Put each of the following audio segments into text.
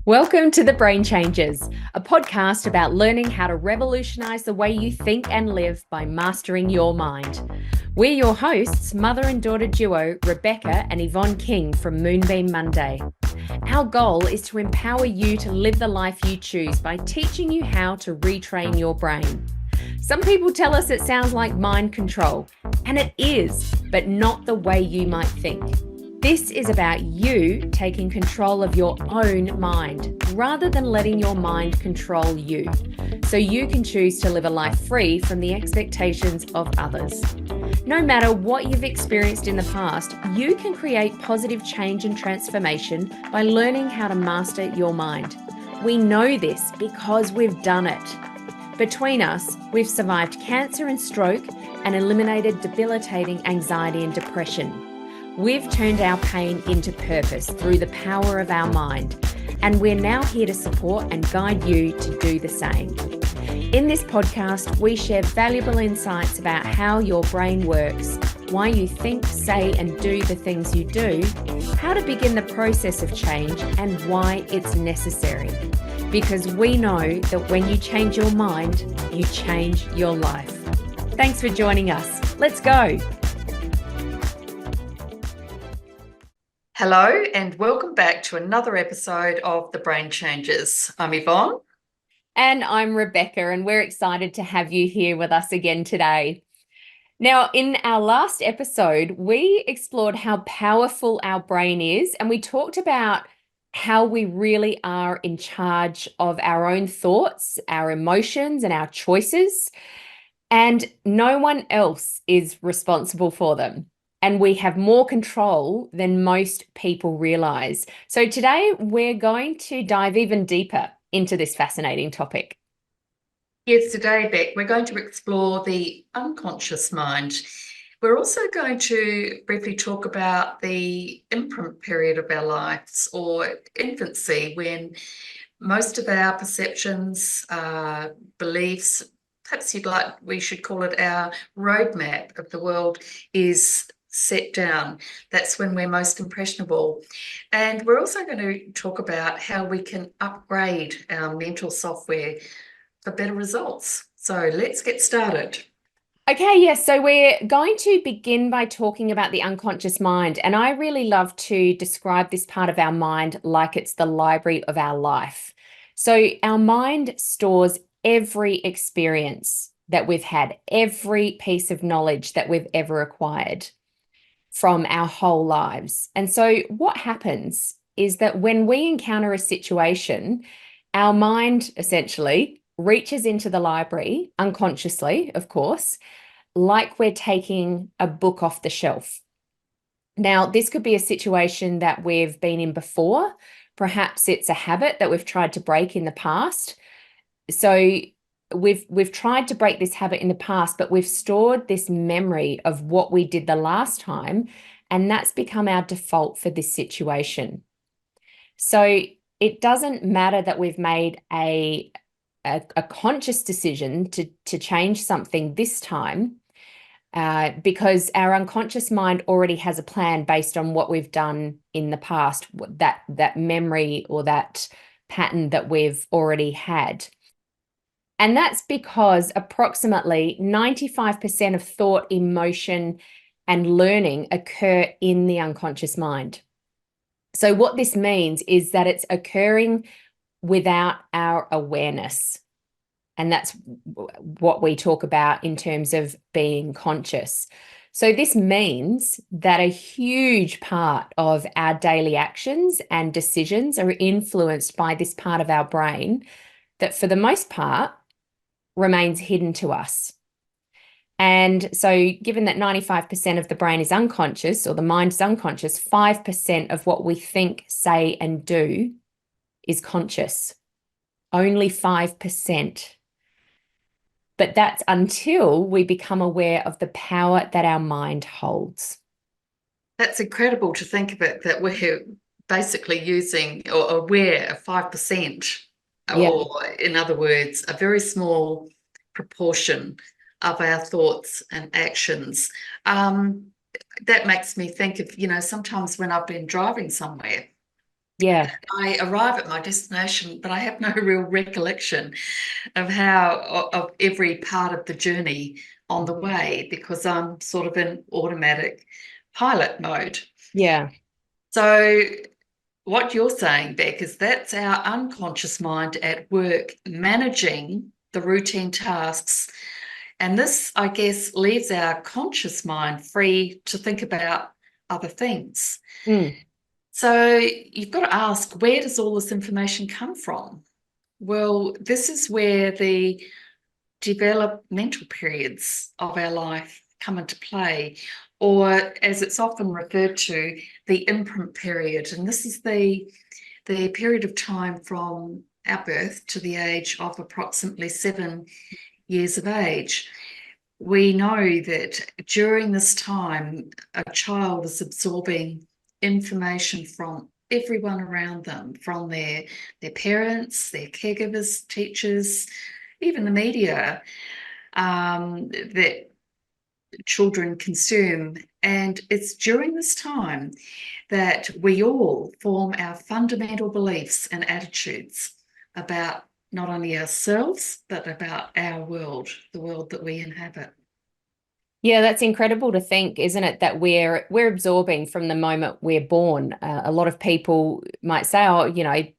Welcome to The Brain Changers, a podcast about learning how to revolutionize the way you think and live by mastering your mind. We're your hosts, mother and daughter duo Rebecca and Yvonne King from Moonbeam Monday. Our goal is to empower you to live the life you choose by teaching you how to retrain your brain. Some people tell us it sounds like mind control, and it is, but not the way you might think. This is about you taking control of your own mind rather than letting your mind control you, so you can choose to live a life free from the expectations of others. No matter what you've experienced in the past, you can create positive change and transformation by learning how to master your mind. We know this because we've done it. Between us, we've survived cancer and stroke and eliminated debilitating anxiety and depression. We've turned our pain into purpose through the power of our mind, and we're now here to support and guide you to do the same. In this podcast, we share valuable insights about how your brain works, why you think, say, and do the things you do, how to begin the process of change, and why it's necessary. Because we know that when you change your mind, you change your life. Thanks for joining us. Let's go. Hello and welcome back to another episode of The Brain Changers. I'm Yvonne. And I'm Rebecca, and we're excited to have you here with us again today. Now, in our last episode, we explored how powerful our brain is, and we talked about how we really are in charge of our own thoughts, our emotions, and our choices, and no one else is responsible for them. And we have more control than most people realize. So today we're going to dive even deeper into this fascinating topic. Yes, today, Beck, we're going to explore the unconscious mind. We're also going to briefly talk about the imprint period of our lives, or infancy, when most of our perceptions, beliefs, perhaps we should call it our roadmap of the world, is set down. That's when we're most impressionable. And we're also going to talk about how we can upgrade our mental software for better results. So let's get started. Okay, yes. So we're going to begin by talking about the unconscious mind. And I really love to describe this part of our mind like it's the library of our life. So our mind stores every experience that we've had, every piece of knowledge that we've ever acquired from our whole lives. And so what happens is that when we encounter a situation, our mind essentially reaches into the library, unconsciously, of course, like we're taking a book off the shelf. Now, this could be a situation that we've been in before. Perhaps it's a habit that we've tried to break in the past. So we've tried to break this habit in the past, but we've stored this memory of what we did the last time, and that's become our default for this situation. So it doesn't matter that we've made a conscious decision to change something this time, because our unconscious mind already has a plan based on what we've done in the past, that memory or that pattern that we've already had. And that's because approximately 95% of thought, emotion, and learning occur in the unconscious mind. So what this means is that it's occurring without our awareness. And that's what we talk about in terms of being conscious. So this means that a huge part of our daily actions and decisions are influenced by this part of our brain that, for the most part, remains hidden to us. And so given that 95% of the brain is unconscious, or the mind is unconscious, 5% of what we think, say, and do is conscious. Only 5%. But that's until we become aware of the power that our mind holds. That's incredible to think of it, that we're basically using or aware of 5%, Yeah. or in other words, a very small proportion of our thoughts and actions. That makes me think of, sometimes when I've been driving somewhere Yeah. I arrive at my destination, but I have no real recollection of how of every part of the journey on the way because I'm sort of in automatic pilot mode. Yeah. So what you're saying, Beck, is that's our unconscious mind at work managing the routine tasks. And this, I guess, leaves our conscious mind free to think about other things. Mm. So you've got to ask, where does all this information come from? Well, this is where the developmental periods of our life come into play, or as it's often referred to, the imprint period. And this is the period of time from our birth to the age of approximately 7 years of age. We know that during this time, a child is absorbing information from everyone around them, from their parents, their caregivers, teachers, even the media that children consume. And it's during this time that we all form our fundamental beliefs and attitudes about not only ourselves, but about our world, the world that we inhabit. Yeah, that's incredible to think, isn't it, that we're absorbing from the moment we're born. A lot of people might say, "Oh,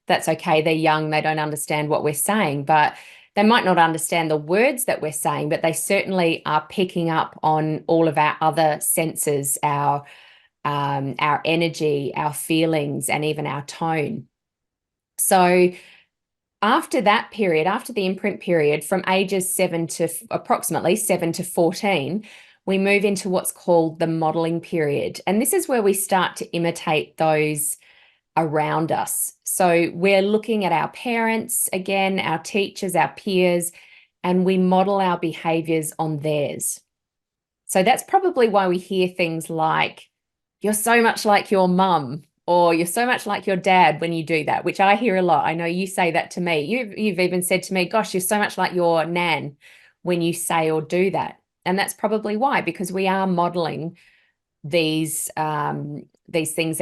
that's okay. They're young. They don't understand what we're saying," but they might not understand the words that we're saying, but they certainly are picking up on all of our other senses, our energy, our feelings, and even our tone. So after that period, after the imprint period, from ages approximately 7 to 14, we move into what's called the modeling period. And this is where we start to imitate those around us. So we're looking at our parents, again, our teachers, our peers, and we model our behaviors on theirs. So that's probably why we hear things like, "You're so much like your mum," or "You're so much like your dad," when you do that, which I hear a lot. I know you say that to me. You've even said to me, "Gosh, you're so much like your nan," when you say or do that. And that's probably why, because we are modeling these things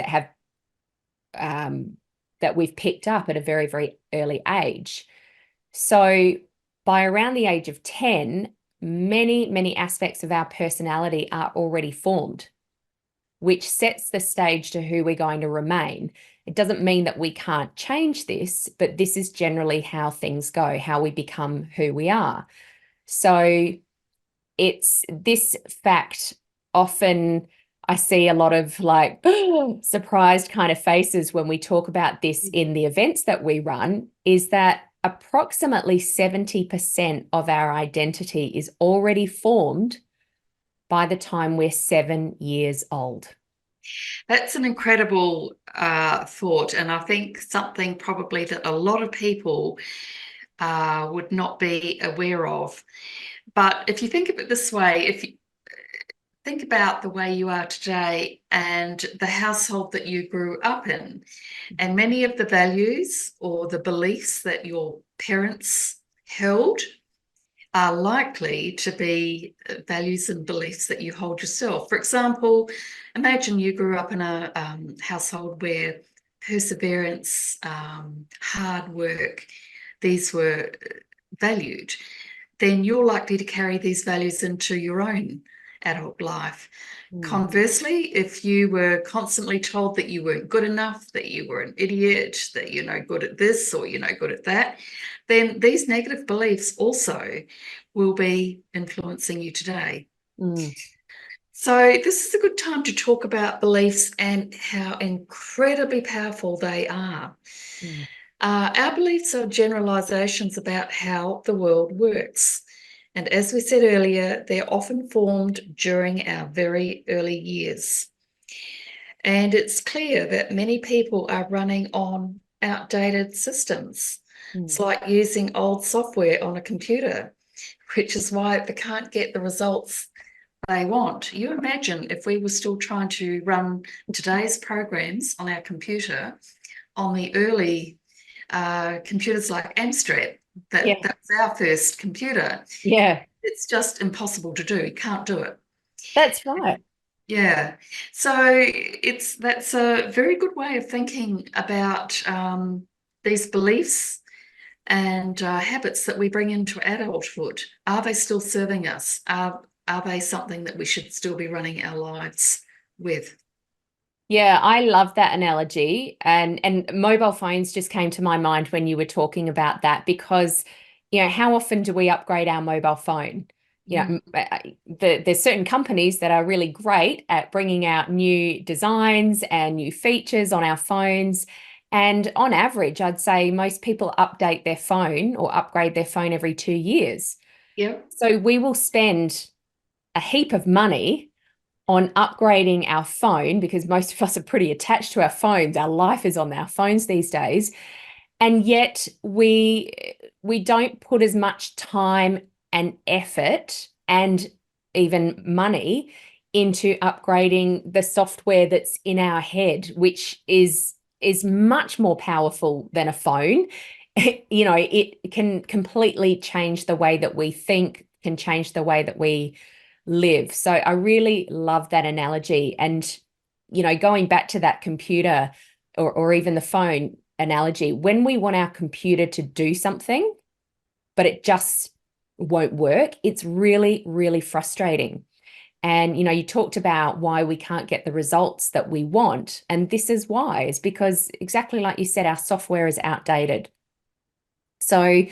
um, that we've picked up at a very, very early age. So by around the age of 10, many, many aspects of our personality are already formed, which sets the stage to who we're going to remain. It doesn't mean that we can't change this, but this is generally how things go, how we become who we are. So it's this fact often I see a lot of like surprised kind of faces when we talk about this in the events that we run, is that approximately 70% of our identity is already formed by the time we're 7 years old. That's an incredible thought, and I think something probably that a lot of people would not be aware of. But if you think of it this way, if you think about the way you are today and the household that you grew up in, and many of the values or the beliefs that your parents held are likely to be values and beliefs that you hold yourself. For example, imagine you grew up in a household where perseverance, hard work, these were valued, then you're likely to carry these values into your own adult life. Mm, Conversely, if you were constantly told that you weren't good enough, that you were an idiot, that you're no good at this or you're no good at that, then these negative beliefs also will be influencing you today. mm, So, this is a good time to talk about beliefs and how incredibly powerful they are. mm, Our beliefs are generalizations about how the world works. And as we said earlier, they're often formed during our very early years. And it's clear that many people are running on outdated systems. It's mm. like using old software on a computer, which is why they can't get the results they want. You imagine if we were still trying to run today's programs on our computer on the early computers like Amstrad, Yeah, that was our first computer. yeah, It's just impossible to do. You can't do it. that's right. Yeah. So that's a very good way of thinking about these beliefs and habits that we bring into adulthood. Are they still serving us? Are they something that we should still be running our lives with? Yeah, I love that analogy. And mobile phones just came to my mind when you were talking about that because, how often do we upgrade our mobile phone? Mm. There's certain companies that are really great at bringing out new designs and new features on our phones. And on average, I'd say most people update their phone or upgrade their phone every 2 years. Yeah. So we will spend a heap of money on upgrading our phone because most of us are pretty attached to our phones. Our life is on our phones these days. And yet we don't put as much time and effort and even money into upgrading the software that's in our head, which is much more powerful than a phone. It can completely change the way that we think, can change the way that we live. So I really love that analogy. And, going back to that computer or even the phone analogy, when we want our computer to do something, but it just won't work, it's really, really frustrating. And, you talked about why we can't get the results that we want. And this is why, is because exactly like you said, our software is outdated. So,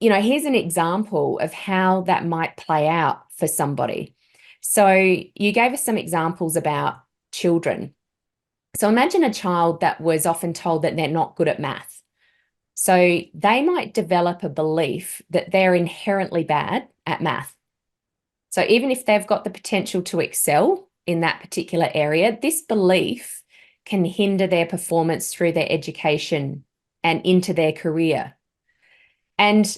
here's an example of how that might play out for somebody. So you gave us some examples about children. So imagine a child that was often told that they're not good at math. So they might develop a belief that they're inherently bad at math. So even if they've got the potential to excel in that particular area, this belief can hinder their performance through their education and into their career. And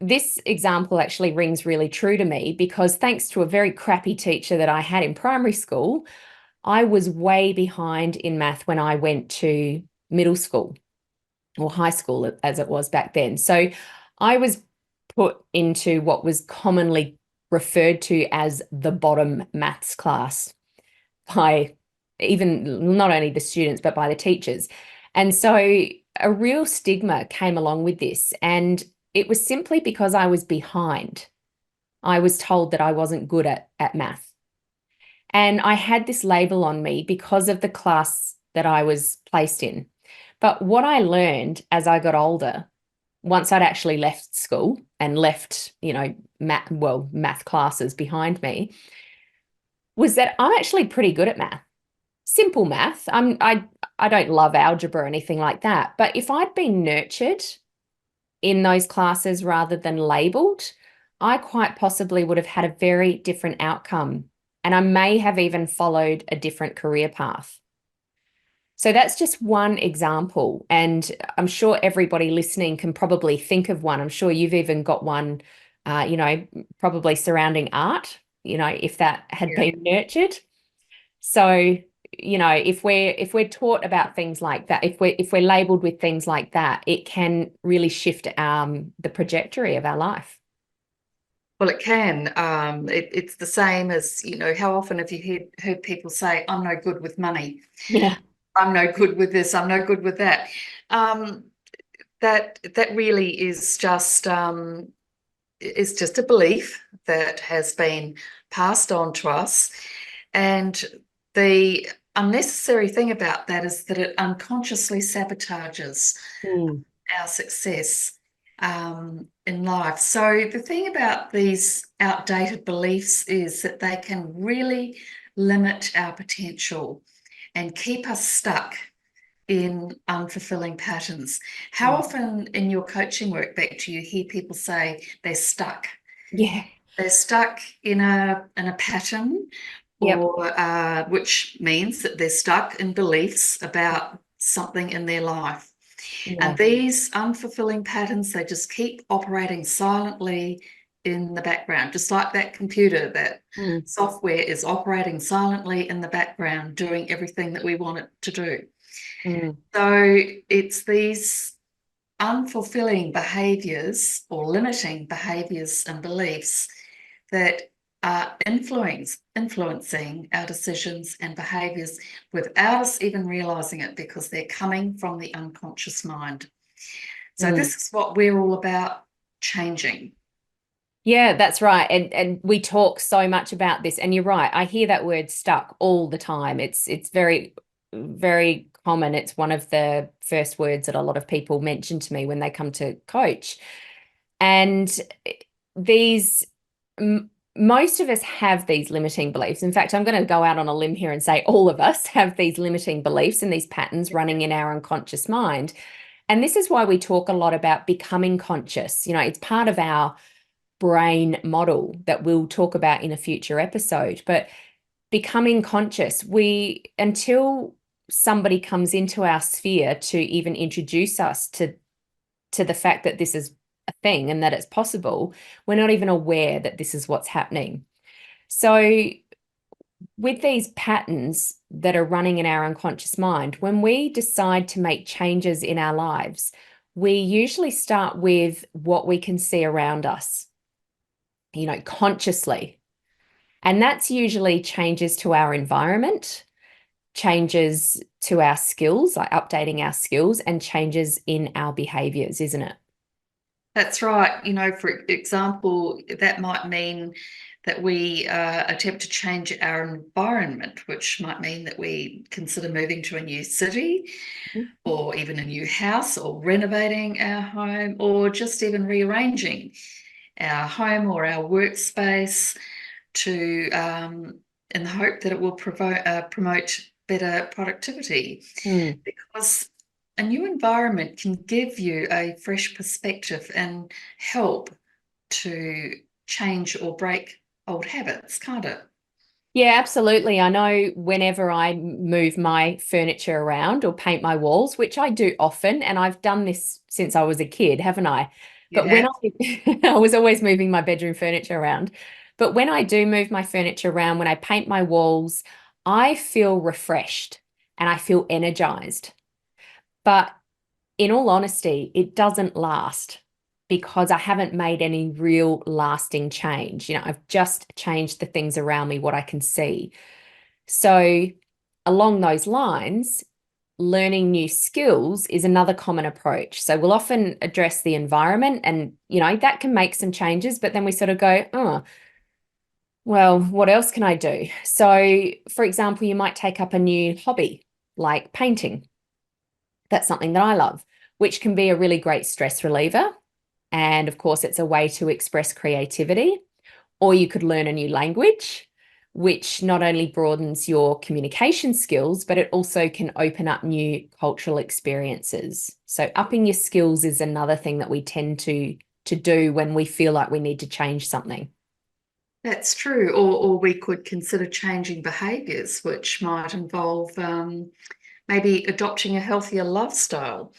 this example actually rings really true to me because thanks to a very crappy teacher that I had in primary school, I was way behind in math when I went to middle school or high school as it was back then. So I was put into what was commonly referred to as the bottom maths class by even not only the students, but by the teachers. And so a real stigma came along with this. And it was simply because I was behind. I was told that I wasn't good at math. And I had this label on me because of the class that I was placed in. But what I learned as I got older, once I'd actually left school and left, math classes behind me, was that I'm actually pretty good at math. Simple math. I don't love algebra or anything like that. But if I'd been nurtured in those classes rather than labeled, I quite possibly would have had a very different outcome. And I may have even followed a different career path. So that's just one example. And I'm sure everybody listening can probably think of one. I'm sure you've even got one, probably surrounding art, if that had Yeah. been nurtured. So, if we're taught about things like that, if we're labeled with things like that, it can really shift the trajectory of our life. Well, it can. It's the same as, how often have you heard people say, I'm no good with money. Yeah. I'm no good with this. I'm no good with that. Um, that really is just a belief that has been passed on to us. And the unnecessary thing about that is that it unconsciously sabotages Mm. our success in life. So the thing about these outdated beliefs is that they can really limit our potential and keep us stuck in unfulfilling patterns. How Mm. often in your coaching work back do you hear people say they're stuck? Yeah. They're stuck in a pattern, Yep. or which means that they're stuck in beliefs about something in their life. And Yeah. these unfulfilling patterns, they just keep operating silently in the background, just like that computer, that Mm. software is operating silently in the background, doing everything that we want it to do. Mm. So it's these unfulfilling behaviors or limiting behaviors and beliefs that are influencing our decisions and behaviors without us even realizing it, because they're coming from the unconscious mind. So Mm. this is what we're all about changing. Yeah, that's right. And we talk so much about this. And you're right. I hear that word stuck all the time. It's very, very common. It's one of the first words that a lot of people mention to me when they come to coach. And these most of us have these limiting beliefs. In fact, I'm going to go out on a limb here and say all of us have these limiting beliefs and these patterns running in our unconscious mind. And this is why we talk a lot about becoming conscious. You know, it's part of our brain model that we'll talk about in a future episode. But becoming conscious, until somebody comes into our sphere to even introduce us to the fact that this is a thing and that it's possible, we're not even aware that this is what's happening. So with these patterns that are running in our unconscious mind, when we decide to make changes in our lives, we usually start with what we can see around us, consciously. And that's usually changes to our environment, changes to our skills, like updating our skills, and changes in our behaviors, isn't it? That's right. For example, that might mean that we attempt to change our environment, which might mean that we consider moving to a new city or even a new house, or renovating our home, or just even rearranging our home or our workspace to in the hope that it will promote better productivity, Mm. because a new environment can give you a fresh perspective and help to change or break old habits, can't it? Yeah, absolutely. I know whenever I move my furniture around or paint my walls, which I do often, and I've done this since I was a kid, haven't I? You But when have. I I was always moving my bedroom furniture around. But when I do move my furniture around, when I paint my walls, I feel refreshed and I feel energized. But in all honesty, it doesn't last because I haven't made any real lasting change. I've just changed the things around me, what I can see. So, along those lines, learning new skills is another common approach. So, we'll often address the environment and, that can make some changes, but then we sort of go, oh, well, what else can I do? So, for example, you might take up a new hobby like painting. That's something that I love, which can be a really great stress reliever. And of course, it's a way to express creativity. Or you could learn a new language, which not only broadens your communication skills, but it also can open up new cultural experiences. So upping your skills is another thing that we tend to do when we feel like we need to change something. That's true. Or we could consider changing behaviours, which might involve maybe adopting a healthier lifestyle,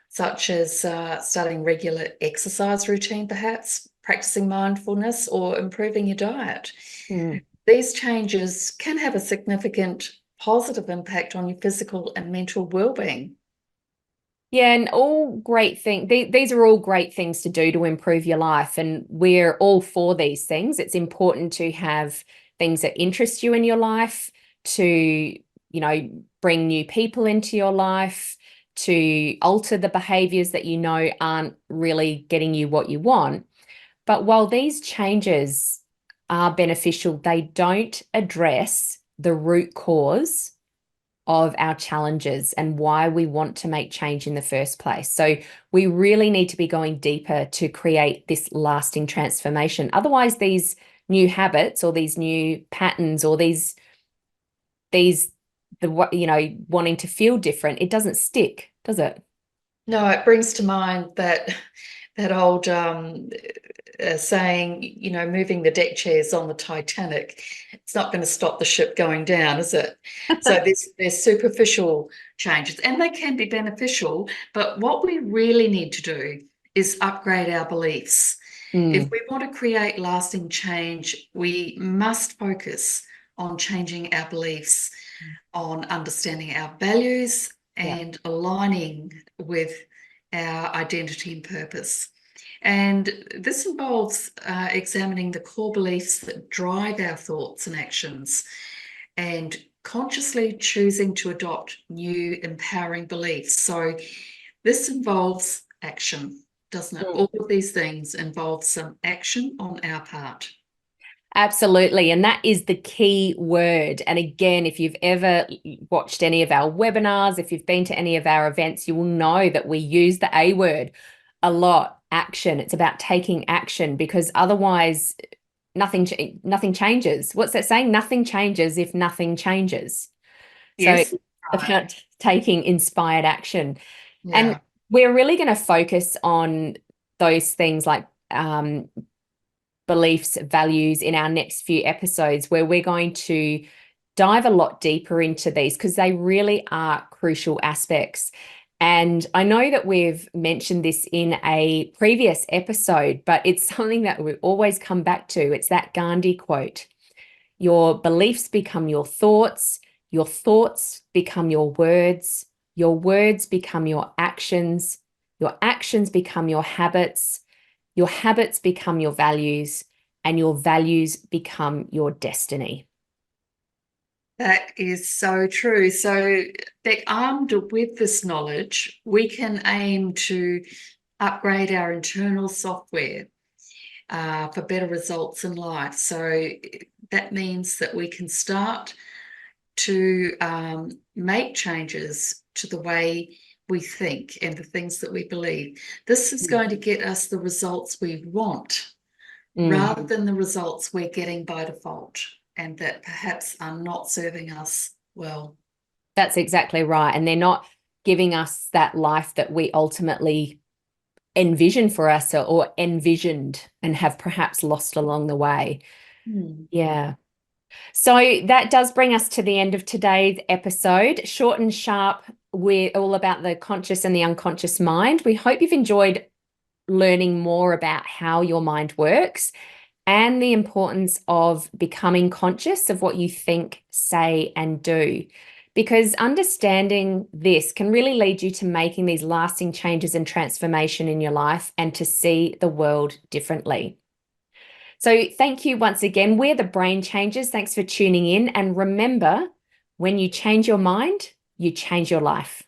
such as starting regular exercise routine, perhaps practicing mindfulness, or improving your diet. Hmm. These changes can have a significant positive impact on your physical and mental well-being. Yeah, and all great things. These are all great things to do to improve your life, and we're all for these things. It's important to have things that interest you in your life, to, bring new people into your life, to alter the behaviors that aren't really getting you what you want. But while these changes are beneficial, they don't address the root cause of our challenges and why we want to make change in the first place. So we really need to be going deeper to create this lasting transformation. Otherwise, these new habits or these new patterns or these wanting to feel different, it doesn't stick, does it? No, it brings to mind that old saying, moving the deck chairs on the Titanic. It's not going to stop the ship going down, is it? So there's superficial changes, and they can be beneficial. But what we really need to do is upgrade our beliefs. If Mm, we want to create lasting change, we must focus on changing our beliefs, on understanding our values, yeah. and aligning with our identity and purpose. And this involves examining the core beliefs that drive our thoughts and actions and consciously choosing to adopt new empowering beliefs. So this involves action, doesn't it? Mm. All of these things involve some action on our part. Absolutely. And that is the key word. And again, if you've ever watched any of our webinars, if you've been to any of our events, you will know that we use the A word a lot, action. It's about taking action because otherwise nothing changes. What's that saying? Nothing changes if nothing changes. So Yes, it's right. about taking inspired action. And Yeah. we're really going to focus on those things like beliefs, values in our next few episodes, where we're going to dive a lot deeper into these because they really are crucial aspects. And I know that we've mentioned this in a previous episode, but it's something that we always come back to. It's that Gandhi quote: your beliefs become your thoughts become your words become your actions become your habits become your values, and your values become your destiny. That is so true. So, Beck, armed with this knowledge, we can aim to upgrade our internal software for better results in life. So, that means that we can start to make changes to the way we think and the things that we believe. This is going to get us the results we want Mm. rather than the results we're getting by default and that perhaps are not serving us well. That's exactly right. And they're not giving us that life that we ultimately envision for us, or envisioned and have perhaps lost along the way. Hmm. Yeah. So that does bring us to the end of today's episode. Short and sharp, we're all about the conscious and the unconscious mind. We hope you've enjoyed learning more about how your mind works and the importance of becoming conscious of what you think, say, and do. Because understanding this can really lead you to making these lasting changes and transformation in your life and to see the world differently. So thank you once again. We're the Brain Changers. Thanks for tuning in. And remember, when you change your mind, you change your life.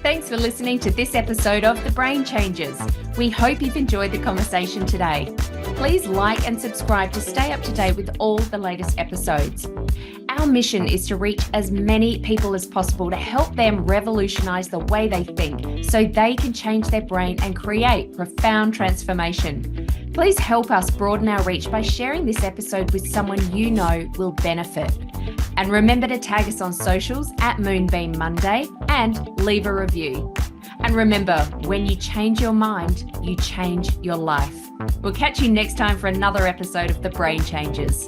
Thanks for listening to this episode of The Brain Changers. We hope you've enjoyed the conversation today. Please like and subscribe to stay up to date with all the latest episodes. Our mission is to reach as many people as possible to help them revolutionize the way they think so they can change their brain and create profound transformation. Please help us broaden our reach by sharing this episode with someone you know will benefit. And remember to tag us on socials at Moonbeam Monday and leave a review. And remember, when you change your mind, you change your life. We'll catch you next time for another episode of The Brain Changers.